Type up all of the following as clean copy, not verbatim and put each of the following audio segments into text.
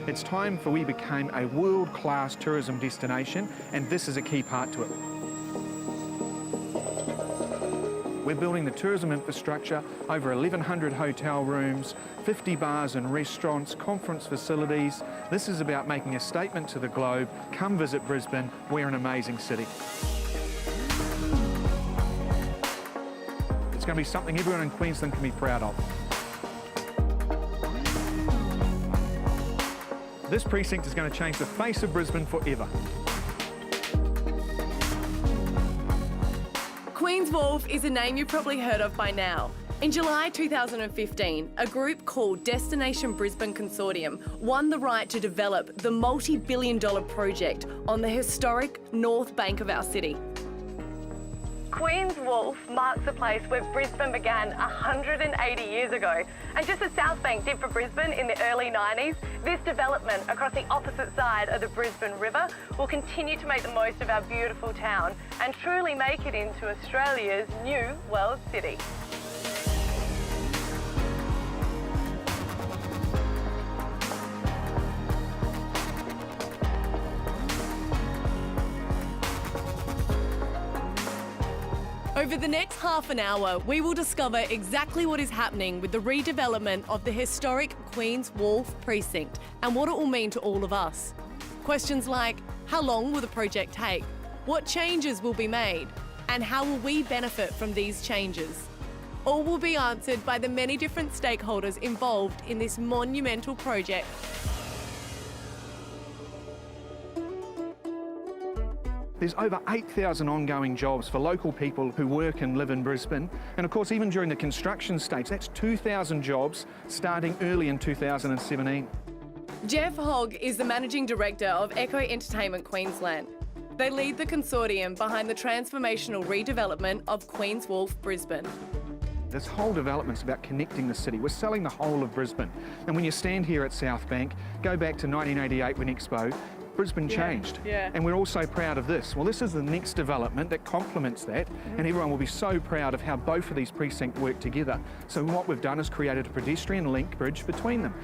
It's time for we became a world-class tourism destination, and this is a key part to it. We're building the tourism infrastructure, over 1,100 hotel rooms, 50 bars and restaurants, conference facilities. This is about making a statement to the globe. Come visit Brisbane, we're an amazing city. It's going to be something everyone in Queensland can be proud of. This precinct is going to change the face of Brisbane forever. Queen's Wharf is a name you've probably heard of by now. In July 2015, a group called Destination Brisbane Consortium won the right to develop the multi-billion-dollar project on the historic north bank of our city. Queen's Wharf marks the place where Brisbane began 180 years ago. And just as South Bank did for Brisbane in the early 90s, this development across the opposite side of the Brisbane River will continue to make the most of our beautiful town and truly make it into Australia's new world city. Over the next half an hour, we will discover exactly what is happening with the redevelopment of the historic Queen's Wharf precinct and what it will mean to all of us. Questions like, how long will the project take? What changes will be made? And how will we benefit from these changes? All will be answered by the many different stakeholders involved in this monumental project. There's over 8,000 ongoing jobs for local people who work and live in Brisbane. And of course, even during the construction stage, that's 2,000 jobs starting early in 2017. Jeff Hogg is the Managing Director of Echo Entertainment Queensland. They lead the consortium behind the transformational redevelopment of Queen's Wharf, Brisbane. This whole development's about connecting the city. We're selling the whole of Brisbane. And when you stand here at South Bank, go back to 1988 when Expo, Brisbane changed. And we're all so proud of this. Well, this is the next development that complements that, and everyone will be so proud of how both of these precincts work together. So what we've done is created a pedestrian link bridge between them.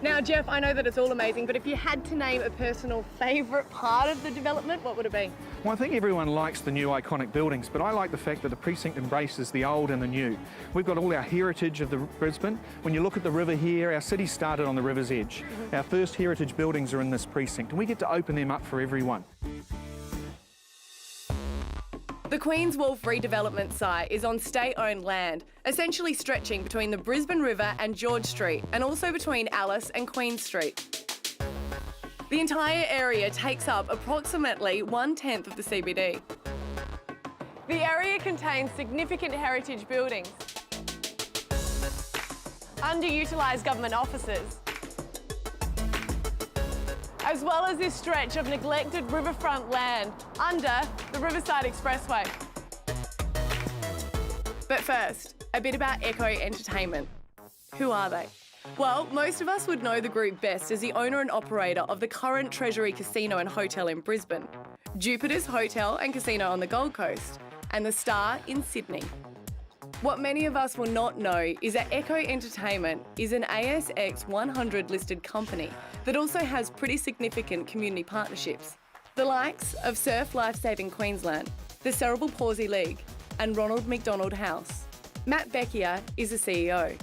Now, Jeff, I know that it's all amazing, but if you had to name a personal favourite part of the development, what would it be? Well, I think everyone likes the new iconic buildings, but I like the fact that the precinct embraces the old and the new. We've got all our heritage of the Brisbane. When you look at the river here, our city started on the river's edge. Our first heritage buildings are in this precinct, and we get to open them up for everyone. The Queen's Wharf redevelopment site is on state-owned land, essentially stretching between the Brisbane River and George Street, and also between Alice and Queen Street. The entire area takes up approximately 1/10 of the CBD. The area contains significant heritage buildings, underutilised government offices, as well as this stretch of neglected riverfront land under the Riverside Expressway. But first, a bit about Echo Entertainment. Who are they? Well, most of us would know the group best as the owner and operator of the current Treasury Casino and Hotel in Brisbane, Jupiter's Hotel and Casino on the Gold Coast, and the Star in Sydney. What many of us will not know is that Echo Entertainment is an ASX 100 listed company that also has pretty significant community partnerships. The likes of Surf Lifesaving Queensland, the Cerebral Palsy League, and Ronald McDonald House. Matt Beckier is the CEO.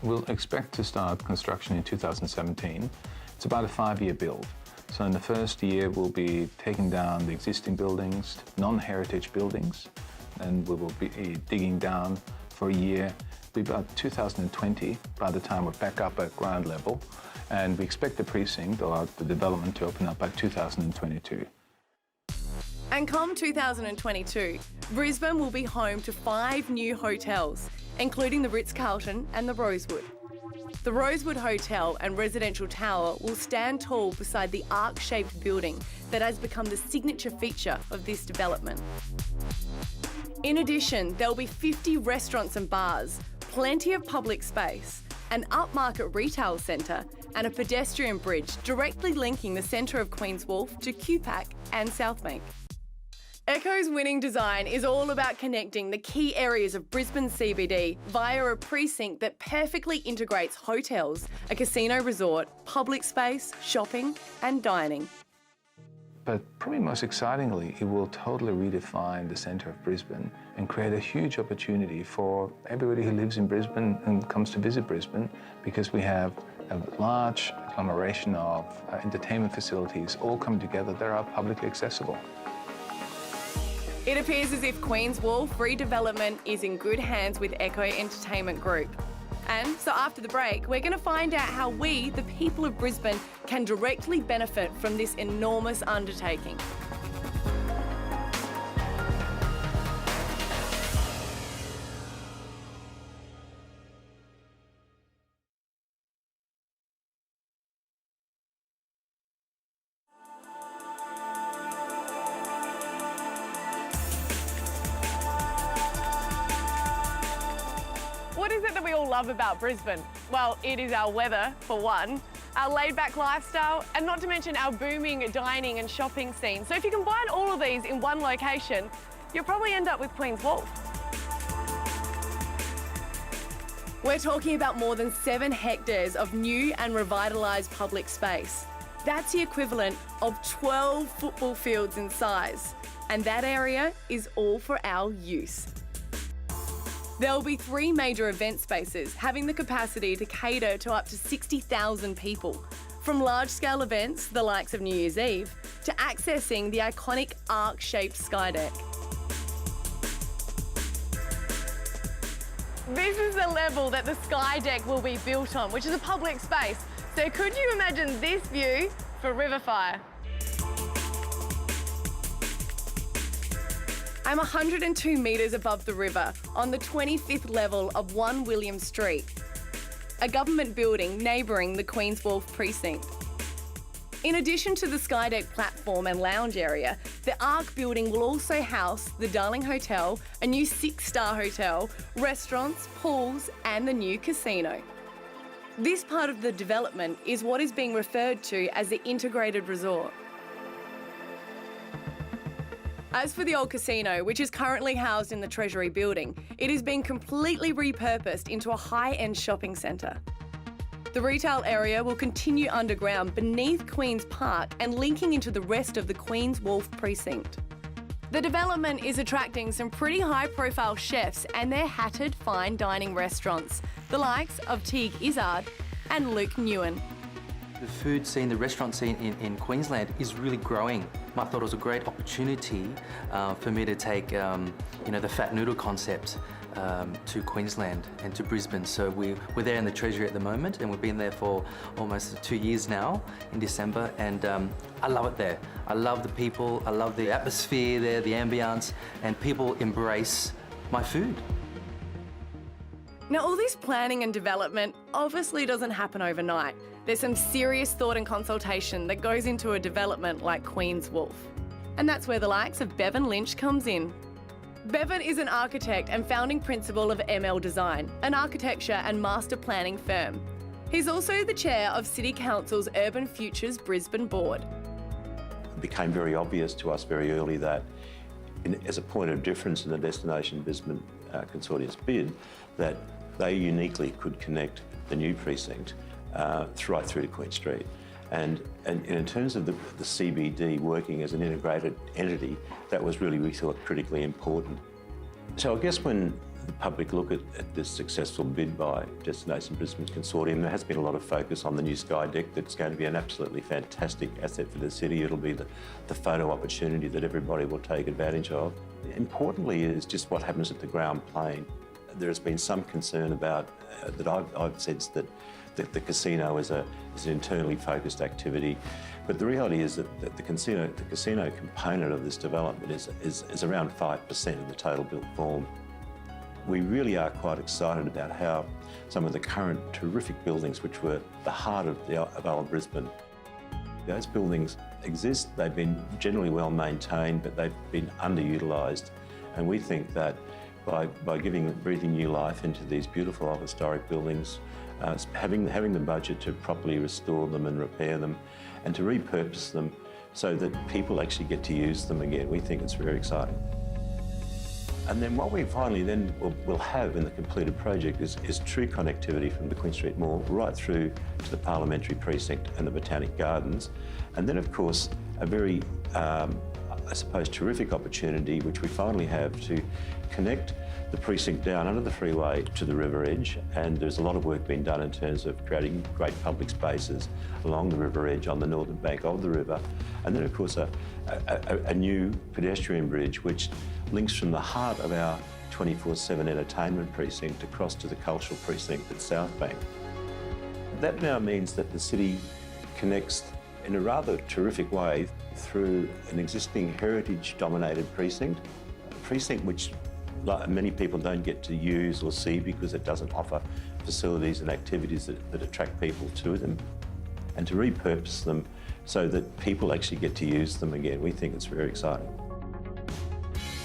We'll expect to start construction in 2017. It's about a 5-year build. So in the first year, we'll be taking down the existing buildings, non-heritage buildings, and we will be digging down for a year. It'll be about 2020 by the time we're back up at ground level, and we expect the precinct or the development to open up by 2022. And come 2022, Brisbane will be home to 5 new hotels, including the Ritz-Carlton and the Rosewood. The Rosewood Hotel and residential tower will stand tall beside the arc-shaped building that has become the signature feature of this development. In addition, there will be 50 restaurants and bars, plenty of public space, an upmarket retail centre and a pedestrian bridge directly linking the centre of Queen's Wharf to QPAC and South Bank. Echo's winning design is all about connecting the key areas of Brisbane CBD via a precinct that perfectly integrates hotels, a casino resort, public space, shopping and dining. But probably most excitingly, it will totally redefine the centre of Brisbane and create a huge opportunity for everybody who lives in Brisbane and comes to visit Brisbane, because we have a large agglomeration of entertainment facilities all come together that are publicly accessible. It appears as if Queen's Wharf Redevelopment is in good hands with Echo Entertainment Group. And so after the break, we're going to find out how we, the people of Brisbane, can directly benefit from this enormous undertaking. What is it that we all love about Brisbane? Well, it is our weather, for one, our laid-back lifestyle, and not to mention our booming dining and shopping scene. So if you combine all of these in one location, you'll probably end up with Queen's Wharf. We're talking about more than 7 hectares of new and revitalised public space. That's the equivalent of 12 football fields in size. And that area is all for our use. There will be 3 major event spaces having the capacity to cater to up to 60,000 people, from large-scale events, the likes of New Year's Eve, to accessing the iconic arc-shaped sky deck. This is the level that the sky deck will be built on, which is a public space. So could you imagine this view for Riverfire? I'm 102 metres above the river on the 25th level of 1 William Street, a government building neighbouring the Queen's Wharf precinct. In addition to the Skydeck platform and lounge area, the Arc building will also house the Darling Hotel, a new 6-star hotel, restaurants, pools and the new casino. This part of the development is what is being referred to as the integrated resort. As for the old casino, which is currently housed in the Treasury building, it is being completely repurposed into a high-end shopping centre. The retail area will continue underground beneath Queen's Park and linking into the rest of the Queen's Wharf precinct. The development is attracting some pretty high-profile chefs and their hatted fine dining restaurants, the likes of Teague Izzard and Luke Newen. The food scene, the restaurant scene in Queensland is really growing. I thought it was a great opportunity for me to take, the fat noodle concept to Queensland and to Brisbane. So we're there in the Treasury at the moment, and we've been there for almost 2 years now in December, and I love it there. I love the people, I love the atmosphere there, the ambience, and people embrace my food. Now, all this planning and development obviously doesn't happen overnight. There's some serious thought and consultation that goes into a development like Queen's Wharf. And that's where the likes of Bevan Lynch comes in. Bevan is an architect and founding principal of ML Design, an architecture and master planning firm. He's also the chair of City Council's Urban Futures Brisbane Board. It became very obvious to us very early that as a point of difference in the Destination Brisbane Consortium's bid, that they uniquely could connect the new precinct right through to Queen Street. And in terms of the CBD working as an integrated entity, that was really, we thought, critically important. So I guess when the public look at this successful bid by Destination Brisbane Consortium, there has been a lot of focus on the new Sky Deck that's going to be an absolutely fantastic asset for the city. It'll be the photo opportunity that everybody will take advantage of. Importantly is just what happens at the ground plane. There has been some concern about, that I've sensed that the casino is an internally focused activity, but the reality is that the casino component of this development is around 5% of the total built form. We really are quite excited about how some of the current terrific buildings, which were the heart of old Brisbane, those buildings exist. They've been generally well maintained, but they've been underutilised, and we think that by breathing new life into these beautiful old historic buildings, having the budget to properly restore them and repair them, and to repurpose them so that people actually get to use them again. We think it's very exciting. And then what we finally then will have in the completed project is true connectivity from the Queen Street Mall right through to the Parliamentary Precinct and the Botanic Gardens. And then, of course, a very, I suppose, terrific opportunity, which we finally have, to connect the precinct down under the freeway to the river edge. And there's a lot of work being done in terms of creating great public spaces along the river edge on the northern bank of the river. And then, of course, a new pedestrian bridge which links from the heart of our 24/7 entertainment precinct across to the cultural precinct at South Bank. That now means that the city connects in a rather terrific way through an existing heritage-dominated precinct, a precinct which many people don't get to use or see because it doesn't offer facilities and activities that attract people to them, and to repurpose them so that people actually get to use them again. We think it's very exciting.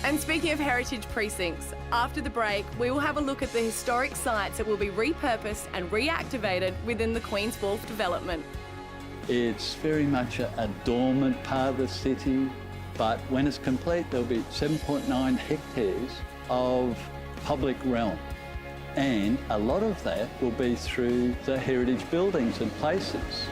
And speaking of heritage precincts, after the break, we will have a look at the historic sites that will be repurposed and reactivated within the Queen's Wharf development. It's very much a dormant part of the city, but when it's complete, there'll be 7.9 hectares of public realm. And a lot of that will be through the heritage buildings and places.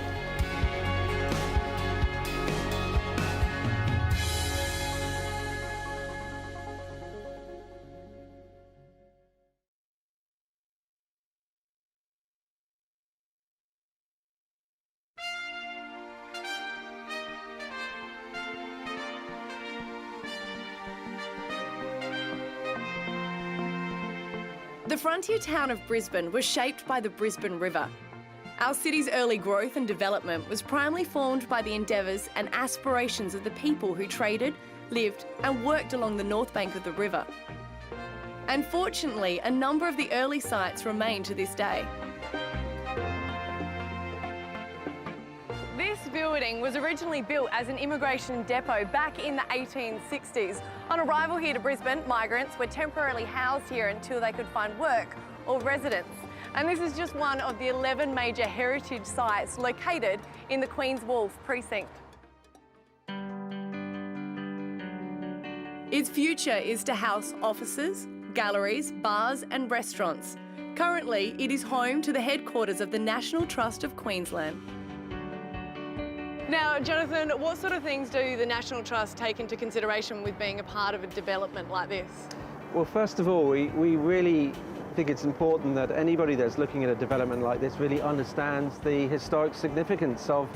The frontier town of Brisbane was shaped by the Brisbane River. Our city's early growth and development was primarily formed by the endeavours and aspirations of the people who traded, lived and worked along the north bank of the river. And fortunately, a number of the early sites remain to this day. This building was originally built as an immigration depot back in the 1860s. On arrival here to Brisbane, migrants were temporarily housed here until they could find work or residence. And this is just one of the 11 major heritage sites located in the Queen's Wharf precinct. Its future is to house offices, galleries, bars and restaurants. Currently, it is home to the headquarters of the National Trust of Queensland. Now, Jonathan, what sort of things do the National Trust take into consideration with being a part of a development like this? Well, first of all, we really think it's important that anybody that's looking at a development like this really understands the historic significance of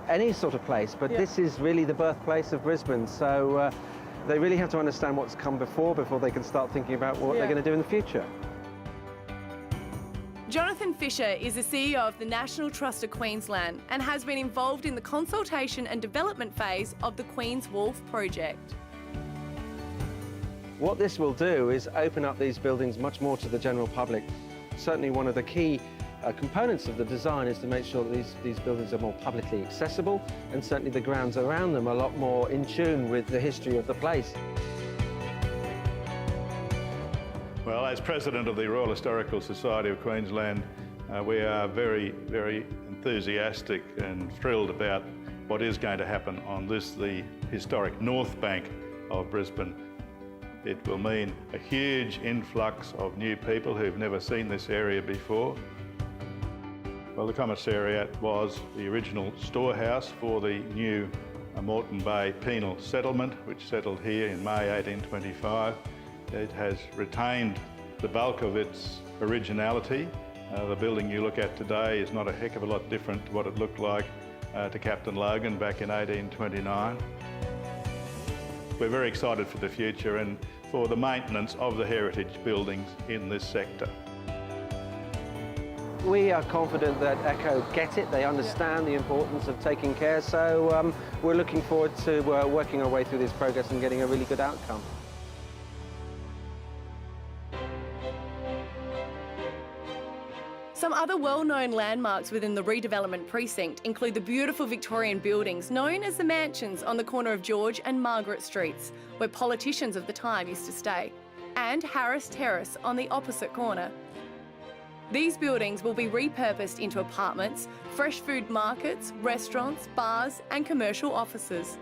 any sort of place. But this is really the birthplace of Brisbane, so they really have to understand what's come before they can start thinking about what they're going to do in the future. Jonathan Fisher is the CEO of the National Trust of Queensland and has been involved in the consultation and development phase of the Queen's Wharf project. What this will do is open up these buildings much more to the general public. Certainly one of the key components of the design is to make sure that these buildings are more publicly accessible, and certainly the grounds around them are a lot more in tune with the history of the place. Well, as President of the Royal Historical Society of Queensland, we are very, very enthusiastic and thrilled about what is going to happen on this, the historic North Bank of Brisbane. It will mean a huge influx of new people who've never seen this area before. Well, the Commissariat was the original storehouse for the new Moreton Bay Penal Settlement, which settled here in May 1825. It has retained the bulk of its originality. The building you look at today is not a heck of a lot different to what it looked like to Captain Logan back in 1829. We're very excited for the future and for the maintenance of the heritage buildings in this sector. We are confident that Echo get it, they understand the importance of taking care, so we're looking forward to working our way through this progress and getting a really good outcome. Some other well-known landmarks within the redevelopment precinct include the beautiful Victorian buildings known as the Mansions on the corner of George and Margaret Streets, where politicians of the time used to stay, and Harris Terrace on the opposite corner. These buildings will be repurposed into apartments, fresh food markets, restaurants, bars and commercial offices.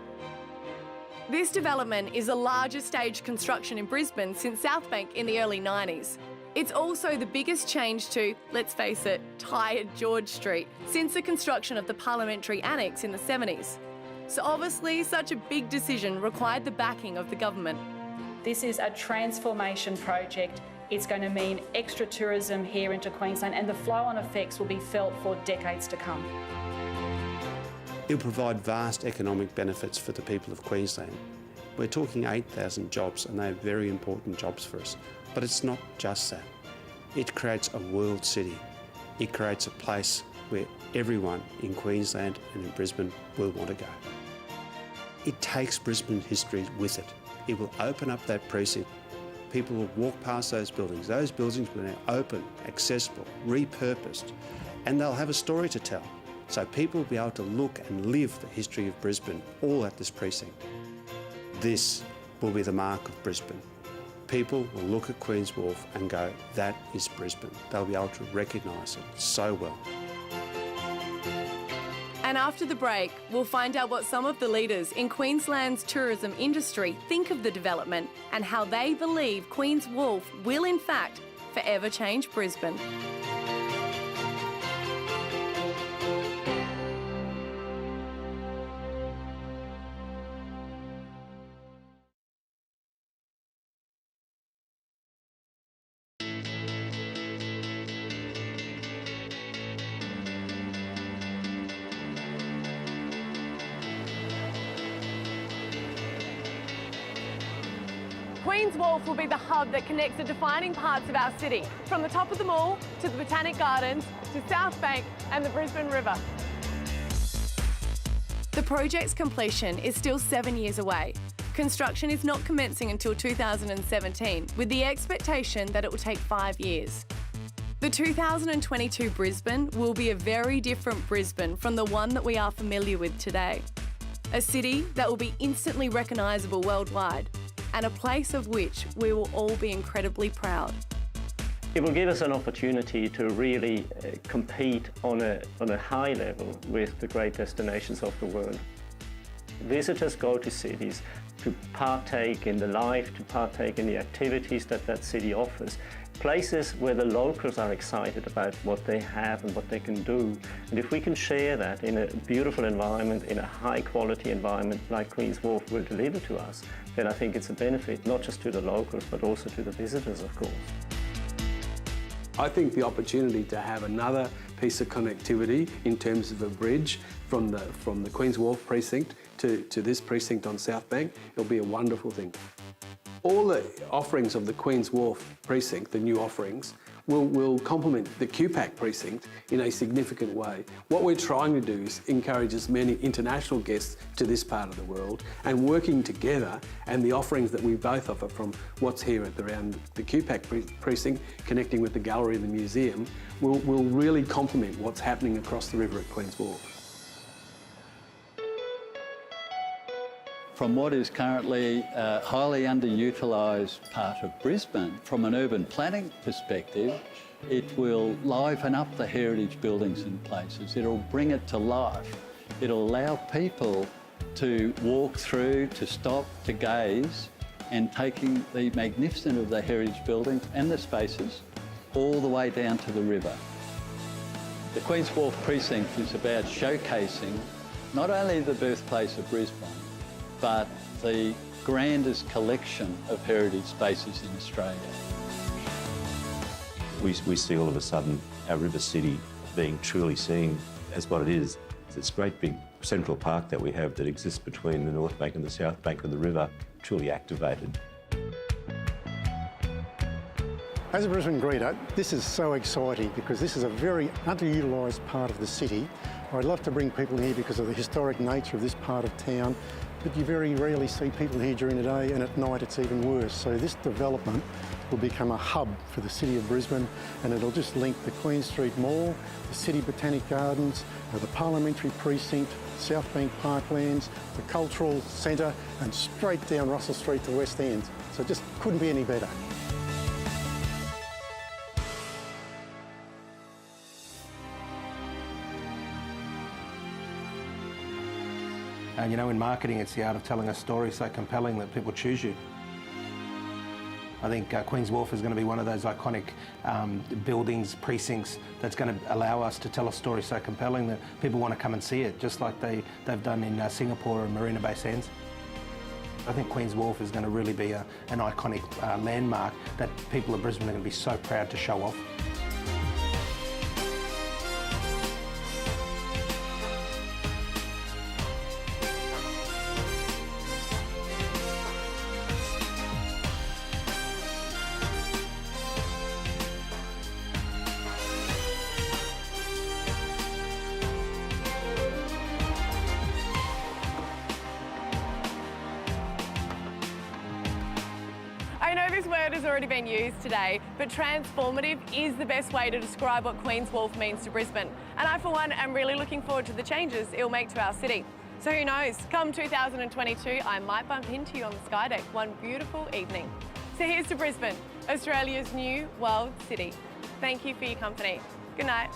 This development is the largest stage construction in Brisbane since South Bank in the early 90s. It's also the biggest change to, let's face it, tired George Street since the construction of the Parliamentary Annex in the 70s. So obviously, such a big decision required the backing of the government. This is a transformation project. It's going to mean extra tourism here into Queensland, and the flow-on effects will be felt for decades to come. It will provide vast economic benefits for the people of Queensland. We're talking 8,000 jobs, and they're very important jobs for us. But it's not just that. It creates a world city. It creates a place where everyone in Queensland and in Brisbane will want to go. It takes Brisbane history with it. It will open up that precinct. People will walk past those buildings. Those buildings will be now open, accessible, repurposed, and they'll have a story to tell. So people will be able to look and live the history of Brisbane all at this precinct. This will be the mark of Brisbane. People will look at Queen's Wharf and go, that is Brisbane. They'll be able to recognise it so well. And after the break, we'll find out what some of the leaders in Queensland's tourism industry think of the development and how they believe Queen's Wharf will in fact forever change Brisbane. Queen's Wharf will be the hub that connects the defining parts of our city, from the top of the mall to the Botanic Gardens to South Bank and the Brisbane River. The project's completion is still 7 years away. Construction is not commencing until 2017, with the expectation that it will take 5 years. The 2022 Brisbane will be a very different Brisbane from the one that we are familiar with today. A city that will be instantly recognisable worldwide, and a place of which we will all be incredibly proud. It will give us an opportunity to really compete on a high level with the great destinations of the world. Visitors go to cities to partake in the life, to partake in the activities that that city offers. Places where the locals are excited about what they have and what they can do. And if we can share that in a beautiful environment, in a high quality environment like Queen's Wharf will deliver to us, then I think it's a benefit not just to the locals but also to the visitors, of course. I think the opportunity to have another piece of connectivity in terms of a bridge from the Queen's Wharf precinct to this precinct on South Bank, it'll be a wonderful thing. All the offerings of the Queen's Wharf precinct, the new offerings, will complement the QPAC precinct in a significant way. What we're trying to do is encourage as many international guests to this part of the world, and working together, and the offerings that we both offer from what's here around the QPAC precinct, connecting with the gallery and the museum, will really complement what's happening across the river at Queen's Wharf. From what is currently a highly underutilised part of Brisbane, from an urban planning perspective, it will liven up the heritage buildings and places. It'll bring it to life. It'll allow people to walk through, to stop, to gaze, and taking the magnificence of the heritage buildings and the spaces all the way down to the river. The Queen's Wharf precinct is about showcasing not only the birthplace of Brisbane, but the grandest collection of heritage spaces in Australia. We see all of a sudden our river city being truly seen as what it is. It's this great big central park that we have that exists between the North Bank and the South Bank of the river, truly activated. As a Brisbane greeter, this is so exciting because this is a very underutilised part of the city. I'd love to bring people here because of the historic nature of this part of town, but you very rarely see people here during the day, and at night it's even worse. So this development will become a hub for the city of Brisbane, and it'll just link the Queen Street Mall, the City Botanic Gardens, the Parliamentary Precinct, South Bank Parklands, the Cultural Centre, and straight down Russell Street to West End. So it just couldn't be any better. And you know, in marketing, it's the art of telling a story so compelling that people choose you. I think Queen's Wharf is going to be one of those iconic buildings, precincts, that's going to allow us to tell a story so compelling that people want to come and see it, just like they've done in Singapore and Marina Bay Sands. I think Queen's Wharf is going to really be an iconic landmark that people of Brisbane are going to be so proud to show off. I know this word has already been used today, but transformative is the best way to describe what Queen's Wharf means to Brisbane. And I, for one, am really looking forward to the changes it'll make to our city. So who knows, come 2022, I might bump into you on the sky deck one beautiful evening. So here's to Brisbane, Australia's new world city. Thank you for your company. Good night.